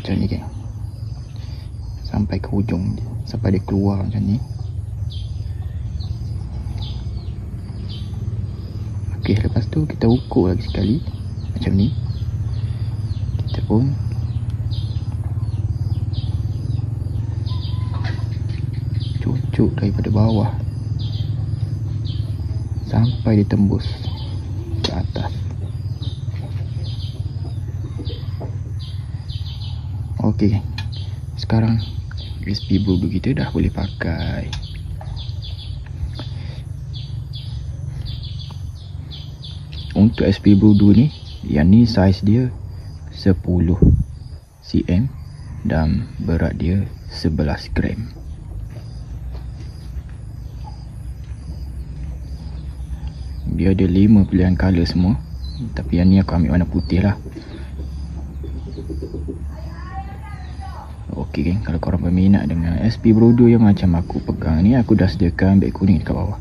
macam ni geng, sampai ke hujung dia, sampai dia keluar macam ni. Okey, lepas tu kita ukur lagi sekali macam ni. Kita pun cucuk daripada bawah sampai dia tembus ke atas. Okey, sekarang SP Brodo kita dah boleh pakai. Untuk SP Brodo ni, yang ni saiz dia 10 cm dan berat dia 11 gram. Dia ada 5 pilihan color semua, tapi yang ni aku ambil warna putih lah. Okey geng, kalau korang berminat dengan SP Brodo yang macam aku pegang ni, aku dah sediakan beg kuning dekat bawah.